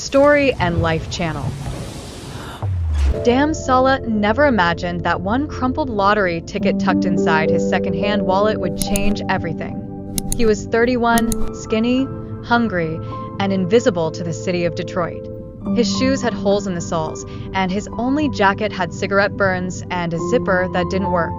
Story and Life Channel. Dam Saleh never imagined that one crumpled lottery ticket tucked inside his second-hand wallet would change everything. He was 31, skinny, hungry, and invisible to the city of Detroit. His shoes had holes in the soles, and his only jacket had cigarette burns and a zipper that didn't work.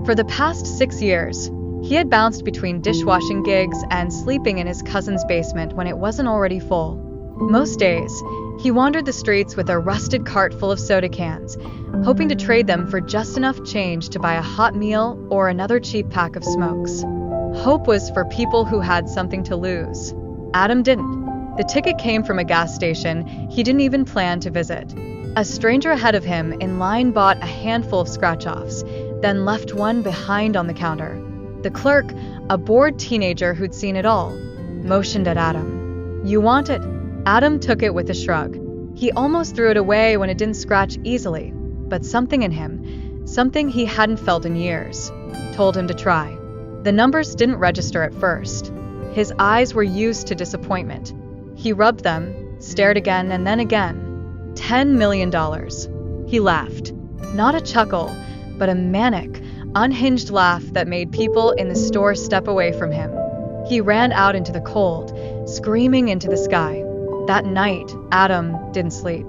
For the past 6 years, he had bounced between dishwashing gigs and sleeping in his cousin's basement when it wasn't already full. Most days, he wandered the streets with a rusted cart full of soda cans, hoping to trade them for just enough change to buy a hot meal or another cheap pack of smokes. Hope was for people who had something to lose. Adam didn't. The ticket came from a gas station he didn't even plan to visit. A stranger ahead of him in line bought a handful of scratch-offs, then left one behind on the counter. The clerk, a bored teenager who'd seen it all, motioned at Adam. "You want it?" Adam took it with a shrug. He almost threw it away when it didn't scratch easily, but something in him, something he hadn't felt in years, told him to try. The numbers didn't register at first. His eyes were used to disappointment. He rubbed them, stared again and then again. $10 million. He laughed. Not a chuckle, but a manic, unhinged laugh that made people in the store step away from him. He ran out into the cold, screaming into the sky. That night, Adam didn't sleep.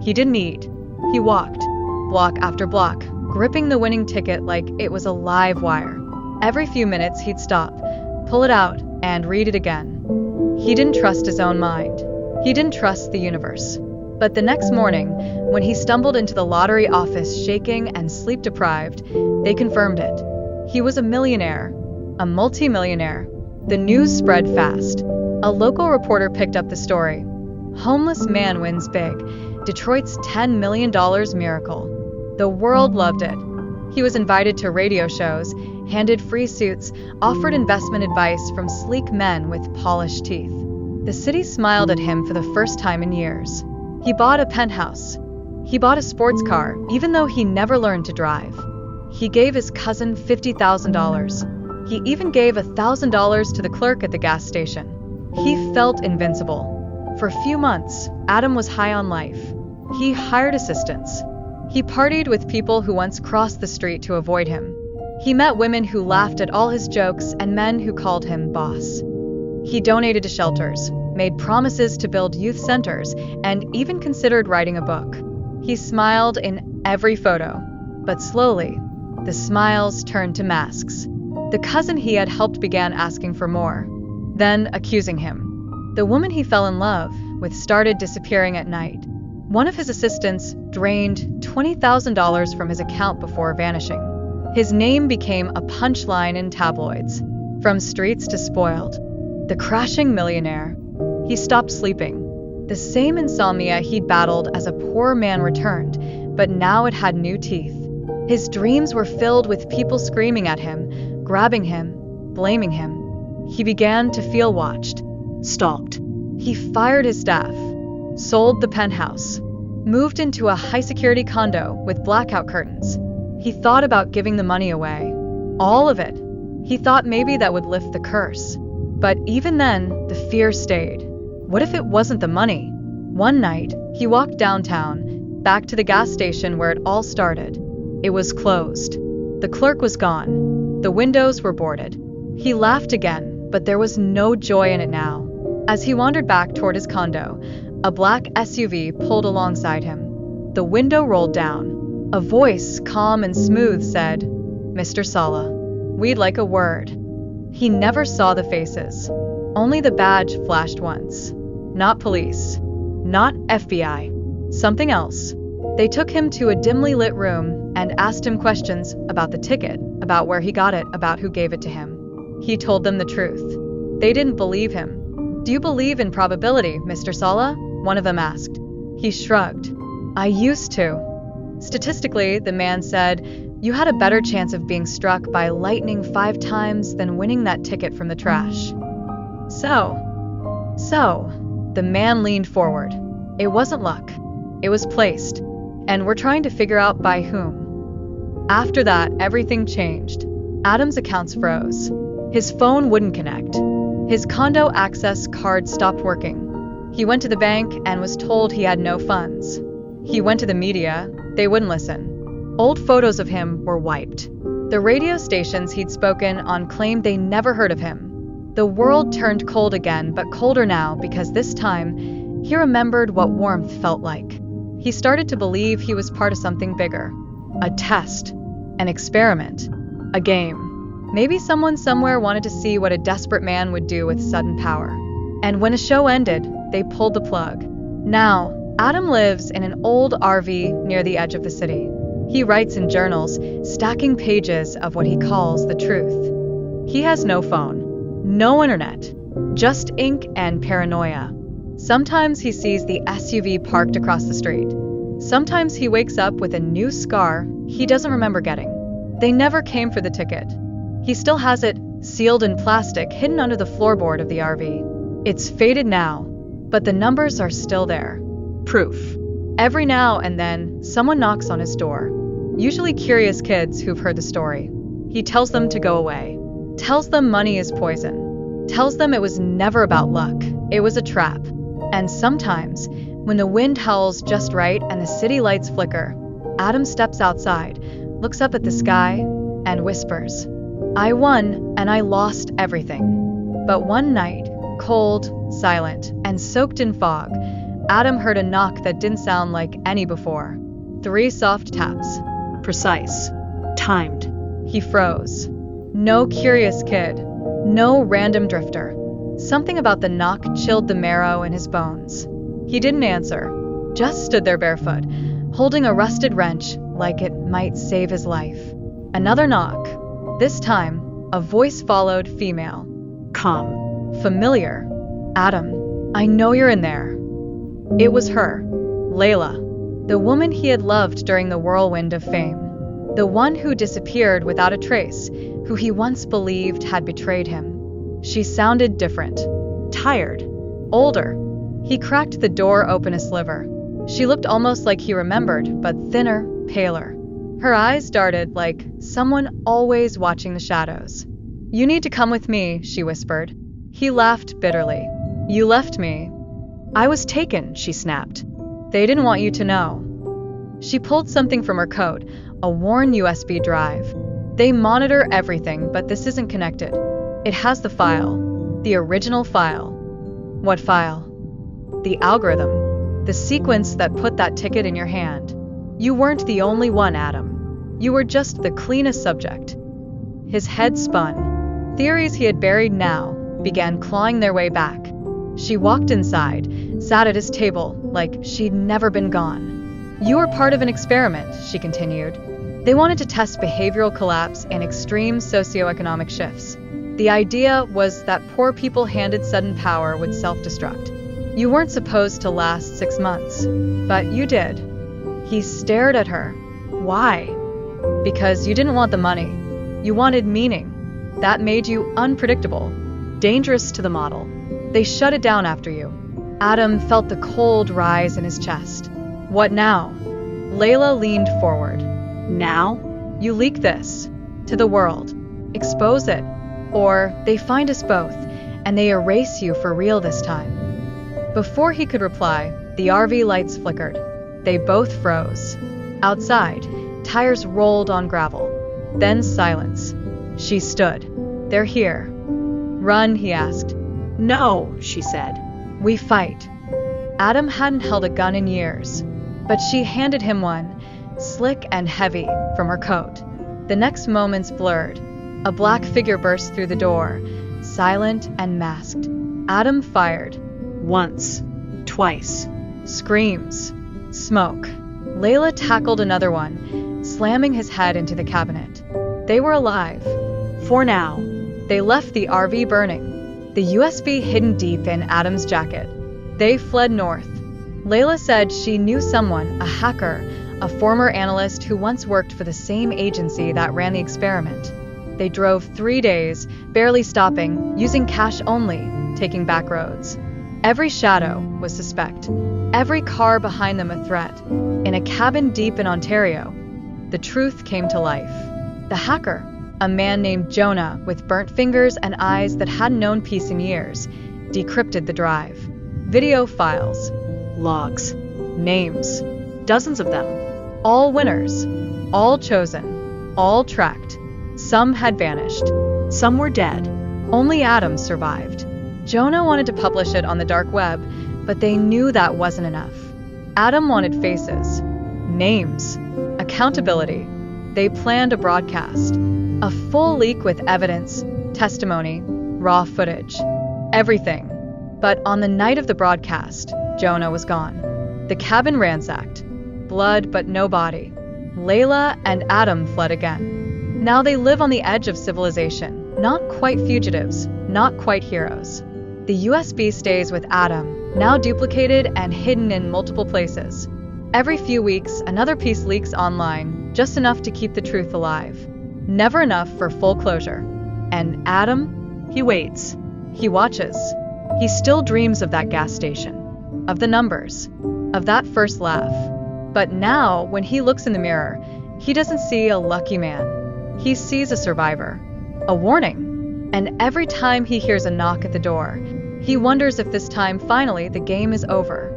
He didn't eat. He walked, block after block, gripping the winning ticket like it was a live wire. Every few minutes he'd stop, pull it out, and read it again. He didn't trust his own mind. He didn't trust the universe. But the next morning, when he stumbled into the lottery office shaking and sleep-deprived, they confirmed it. He was a millionaire, a multi-millionaire. The news spread fast. A local reporter picked up the story. Homeless man wins big. Detroit's $10 million miracle. The world loved it. He was invited to radio shows, handed free suits, offered investment advice from sleek men with polished teeth. The city smiled at him for the first time in years. He bought a penthouse. He bought a sports car, even though he never learned to drive. He gave his cousin $50,000. He even gave $1,000 to the clerk at the gas station. He felt invincible. For a few months, Adam was high on life. He hired assistants. He partied with people who once crossed the street to avoid him. He met women who laughed at all his jokes and men who called him boss. He donated to shelters, made promises to build youth centers, and even considered writing a book. He smiled in every photo, but slowly, the smiles turned to masks. The cousin he had helped began asking for more, then accusing him. The woman he fell in love with started disappearing at night. One of his assistants drained $20,000 from his account before vanishing. His name became a punchline in tabloids. From streets to spoiled. The crashing millionaire. He stopped sleeping. The same insomnia he'd battled as a poor man returned, but now it had new teeth. His dreams were filled with people screaming at him, grabbing him, blaming him. He began to feel watched, stalked. He fired his staff, sold the penthouse, moved into a high-security condo with blackout curtains. He thought about giving the money away. All of it. He thought maybe that would lift the curse. But even then, the fear stayed. What if it wasn't the money? One night, he walked downtown, back to the gas station where it all started. It was closed. The clerk was gone. The windows were boarded. He laughed again, but there was no joy in it now. As he wandered back toward his condo, a black SUV pulled alongside him. The window rolled down. A voice, calm and smooth, said, "Mr. Saleh, we'd like a word." He never saw the faces. Only the badge flashed once. Not police. Not FBI. Something else. They took him to a dimly lit room and asked him questions about the ticket, about where he got it, about who gave it to him. He told them the truth. They didn't believe him. "Do you believe in probability, Mr. Saleh?" one of them asked. He shrugged. "I used to." Statistically, the man said, you had a better chance of being struck by lightning 5 times than winning that ticket from the trash. So, the man leaned forward. It wasn't luck. It was placed. And we're trying to figure out by whom. After that, everything changed. Adam's accounts froze. His phone wouldn't connect. His condo access card stopped working. He went to the bank and was told he had no funds. He went to the media. They wouldn't listen. Old photos of him were wiped. The radio stations he'd spoken on claimed they never heard of him. The world turned cold again, but colder now because this time, he remembered what warmth felt like. He started to believe he was part of something bigger. A test. An experiment. A game. Maybe someone somewhere wanted to see what a desperate man would do with sudden power. And when a show ended, they pulled the plug. Now, Adam lives in an old RV near the edge of the city. He writes in journals, stacking pages of what he calls the truth. He has no phone, no internet, just ink and paranoia. Sometimes he sees the SUV parked across the street. Sometimes he wakes up with a new scar he doesn't remember getting. They never came for the ticket. He still has it, sealed in plastic, hidden under the floorboard of the RV. It's faded now, but the numbers are still there. Proof. Every now and then, someone knocks on his door. Usually curious kids who've heard the story. He tells them to go away. Tells them money is poison. Tells them it was never about luck. It was a trap. And sometimes, when the wind howls just right and the city lights flicker, Adam steps outside, looks up at the sky, and whispers, "I won, and I lost everything." But one night, cold, silent, and soaked in fog, Adam heard a knock that didn't sound like any before. 3 soft taps. Precise. Timed. He froze. No curious kid. No random drifter. Something about the knock chilled the marrow in his bones. He didn't answer, just stood there barefoot, holding a rusted wrench like it might save his life. Another knock. This time, a voice followed, female. Calm. Familiar. "Adam, I know you're in there." It was her, Layla, the woman he had loved during the whirlwind of fame. The one who disappeared without a trace, who he once believed had betrayed him. She sounded different. Tired. Older. He cracked the door open a sliver. She looked almost like he remembered, but thinner, paler. Her eyes darted like someone always watching the shadows. "You need to come with me," she whispered. He laughed bitterly. "You left me." "I was taken," she snapped. "They didn't want you to know." She pulled something from her coat, a worn USB drive. "They monitor everything, but this isn't connected. It has the file. The original file." "What file?" "The algorithm. The sequence that put that ticket in your hand. You weren't the only one, Adam. You were just the cleanest subject." His head spun. Theories he had buried now began clawing their way back. She walked inside, sat at his table like she'd never been gone. "You were part of an experiment," she continued. "They wanted to test behavioral collapse and extreme socioeconomic shifts. The idea was that poor people handed sudden power would self-destruct. You weren't supposed to last 6 months, but you did." He stared at her. "Why?" "Because you didn't want the money. You wanted meaning. That made you unpredictable, dangerous to the model. They shut it down after you." Adam felt the cold rise in his chest. "What now?" Layla leaned forward. "Now? You leak this to the world. Expose it. Or they find us both, and they erase you for real this time." Before he could reply, the RV lights flickered. They both froze. Outside, tires rolled on gravel. Then silence. She stood. "They're here." "Run?" he asked. "No," she said. "We fight." Adam hadn't held a gun in years, but she handed him one, slick and heavy, from her coat. The next moments blurred. A black figure burst through the door, silent and masked. Adam fired. Once. Twice. Screams. Smoke. Layla tackled another one, slamming his head into the cabinet. They were alive. For now. They left the RV burning, the USB hidden deep in Adam's jacket. They fled north. Layla said she knew someone, a hacker, a former analyst who once worked for the same agency that ran the experiment. They drove 3 days, barely stopping, using cash only, taking back roads. Every shadow was suspect. Every car behind them a threat. In a cabin deep in Ontario, the truth came to life. The hacker, a man named Jonah with burnt fingers and eyes that hadn't known peace in years, decrypted the drive. Video files, Logs. names, Dozens of them. all winners, all chosen, all tracked. Some had vanished. Some were dead. Only Adam survived. Jonah wanted to publish it on the dark web, but they knew that wasn't enough. Adam wanted faces, names, accountability. They planned a broadcast, a full leak with evidence, testimony, raw footage, everything. But on the night of the broadcast, Jonah was gone. The cabin ransacked, blood but no body. Layla and Adam fled again. Now they live on the edge of civilization, not quite fugitives, not quite heroes. The USB stays with Adam, now duplicated and hidden in multiple places. Every few weeks, another piece leaks online, just enough to keep the truth alive. Never enough for full closure. And Adam? He waits. He watches. He still dreams of that gas station, of the numbers, of that first laugh. But now, when he looks in the mirror, he doesn't see a lucky man. He sees a survivor, a warning. And every time he hears a knock at the door, he wonders if this time finally the game is over.